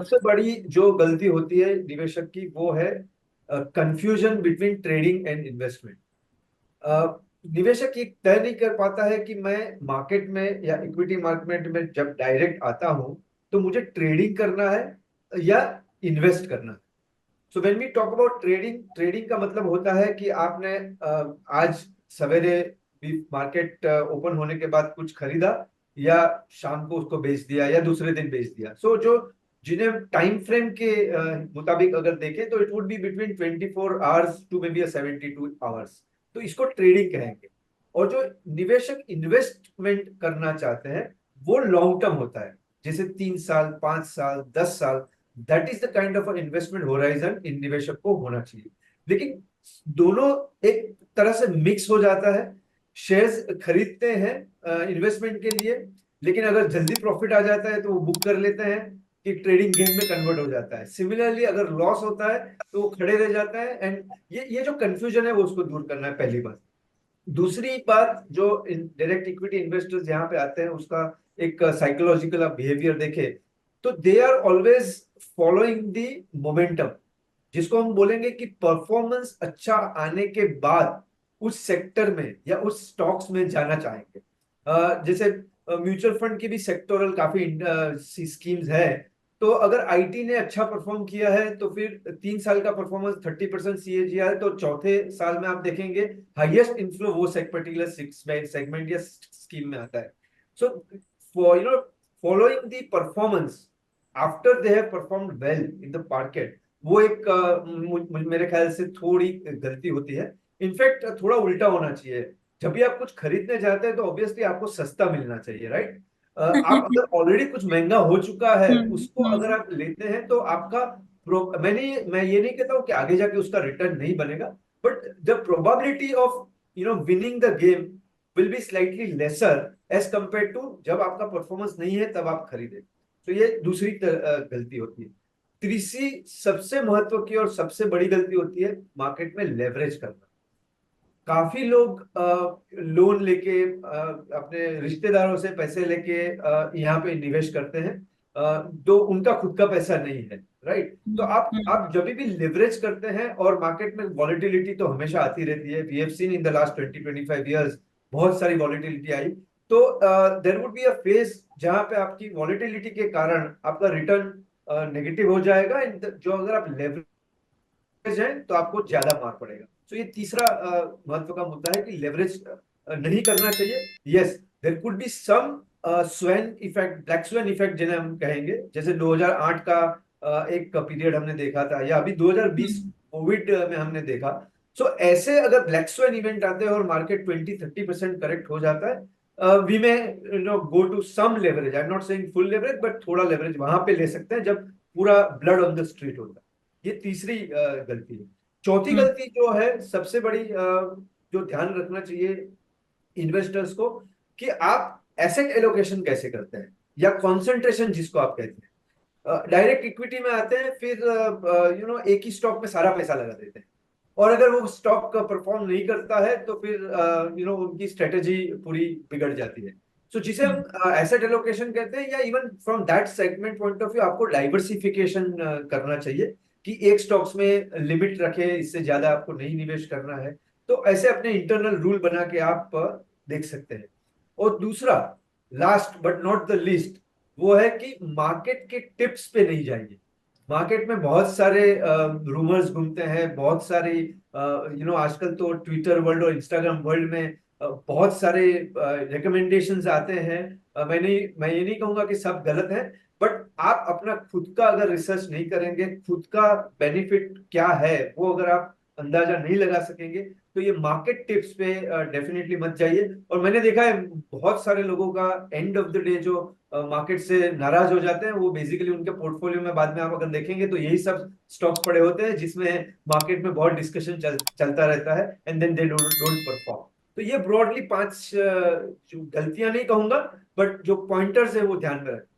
सबसे बड़ी जो गलती होती है निवेशक की वो है confusion between trading and investment. निवेशक ये तय नहीं कर पाता है कि मैं मार्केट में या इक्विटी मार्केट में जब डायरेक्ट आता हूं तो मुझे ट्रेडिंग करना है या इन्वेस्ट करना है। So when we talk about trading, trading का मतलब होता है कि आपने आज सवेरे भी मार्केट ओपन होने के बाद कुछ खरीदा या शाम को उसको बेच दिया या दूसरे दिन बेच दिया। सो जो जिन्हें टाइम फ्रेम के मुताबिक अगर देखें तो it would be between 24 hours to may be 72 hours. तो इसको ट्रेडिंग कहेंगे। और जो निवेशक इन्वेस्टमेंट करना चाहते हैं वो लॉन्ग टर्म होता है, जैसे 3 साल, 5 साल, 10 साल। That is the kind of investment horizon इन निवेशक को होना चाहिए। लेकिन दोनों एक तरह से मिक्स हो जाता है। शेयर्स खरीदते हैं इन्वेस्टमेंट के लिए, लेकिन अगर जल्दी प्रॉफिट आ जाता है तो वो बुक कर लेते हैं कि ट्रेडिंग गेन में कन्वर्ट हो जाता है। सिमिलरली अगर लॉस होता है तो वो खड़े रह जाता है। एंड ये जो कंफ्यूजन है वो उसको दूर करना है, पहली बात। दूसरी बात, जो डायरेक्ट इक्विटी इन्वेस्टर्स यहाँ पे आते हैं उसका एक साइकोलॉजिकल आप बिहेवियर देखें तो they are always following the momentum, जिसको हम बोलेंगे कि परफॉर्मेंस अच्छा आने के बाद उस सेक्टर में या उस स्टॉक्स में जाना चाहेंगे। जैसे म्यूचुअल फंड की भी सेक्टोरल काफी स्कीम्स है। तो अगर आईटी ने अच्छा परफॉर्म किया है तो फिर 3 साल का परफॉर्मेंस 30% सीएजीआर, तो चौथे साल में आप देखेंगे हाईएस्ट इनफ्लो वो पर्टिकुलर सेगमेंट या स्कीम में आता है। So for following the performance after they have performed well in the market, वो एक मेरे ख्याल से थोड़ी गलती होती है। इनफैक्ट थोड़ा उल्टा होना चाहिए। जब भी आप कुछ खरीदने जाते हैं तो ऑब्वियसली आपको सस्ता मिलना चाहिए, राइट। आप अगर ऑलरेडी कुछ महंगा हो चुका है उसको अगर हम्म। आप लेते हैं तो आपका मैं ये नहीं कहता हूं कि आगे जाके उसका रिटर्न नहीं बनेगा, but the probability of winning the game will be slightly lesser as compare to जब आपका परफॉर्मेंस नहीं है तब आप खरीदे। तो ये दूसरी गलती होती है। तीसरी सबसे महत्व की और सबसे बड़ी गलती होती है मार्केट में लेवरेज करना। काफी लोग लोन लेके अपने रिश्तेदारों से पैसे लेके यहाँ पे निवेश करते हैं, तो उनका खुद का पैसा नहीं है, राइट। तो आप जब भी लिवरेज करते हैं और मार्केट में वॉलेटिलिटी तो हमेशा आती रहती है, we have seen in the last 20-25 years बहुत सारी वॉलेटिलिटी आई। तो there would be a phase जहां पे आपकी वॉलेटिलिटी के कारण आपका रिटर्न नेगेटिव हो जाएगा। जो अगर आप लेवरेज है तो आपको ज्यादा मार पड़ेगा। तो ये तीसरा महत्व का मुद्दा है कि लेवरेज नहीं करना चाहिए। Yes, there could be some swan effect, black swan effect जिन्हें हम कहेंगे, जैसे 2008 का एक पीरियड हमने देखा था, या अभी 2020 कोविड में हमने देखा। सो ऐसे अगर ब्लैक स्वैन इवेंट आते हैं और मार्केट 20-30% करेक्ट हो जाता है, we may go to some leverage. I am not saying full leverage, but थोड़ा लेवरेज वहां पे ले सकते हैं जब पूरा ब्लड ऑन द स्ट्रीट होता है। ये तीसरी गलती है। चौथी गलती जो है सबसे बड़ी, जो ध्यान रखना चाहिए इन्वेस्टर्स को, कि आप एसेट एलोकेशन कैसे करते हैं या कंसंट्रेशन जिसको आप कहते हैं। डायरेक्ट इक्विटी में आते हैं, फिर एक ही स्टॉक में सारा पैसा लगा देते हैं, और अगर वो स्टॉक परफॉर्म नहीं करता है तो फिर उनकी स्ट्रेटेजी पूरी बिगड़ जाती है। सो जिसे हम एसेट एलोकेशन कहते हैं, या even from that segment point of view आपको डाइवर्सिफिकेशन करना चाहिए कि एक स्टॉक्स में लिमिट रखे, इससे ज्यादा आपको नहीं निवेश करना है। तो ऐसे अपने इंटरनल रूल बना के आप देख सकते हैं। और दूसरा, last but not the least, वो है कि मार्केट के टिप्स पे नहीं जाइए। मार्केट में बहुत सारे रूमर्स घूमते हैं, बहुत सारे आजकल तो ट्विटर वर्ल्ड और इंस्टाग्राम वर्ल्ड में बहुत सारे रिकमेंडेशंस आते हैं। मैं ये नहीं कहूंगा कि सब गलत है, बट आप अपना खुद का अगर रिसर्च नहीं करेंगे, खुद का बेनिफिट क्या है वो अगर आप अंदाजा नहीं लगा सकेंगे, तो ये मार्केट टिप्स पे डेफिनेटली मत जाइए। और मैंने देखा है बहुत सारे लोगों का एंड ऑफ द डे जो मार्केट से नाराज हो जाते हैं, वो बेसिकली उनके पोर्टफोलियो में बाद में आप अगर देखेंगे तो यही सब स्टॉक्स पड़े होते हैं जिसमें मार्केट में बहुत डिस्कशन चलता रहता है, and then they don't perform. तो ये ब्रॉडली 5 जो गलतियां नहीं कहूंगा, बट जो पॉइंटर्स है वो ध्यान में रखें।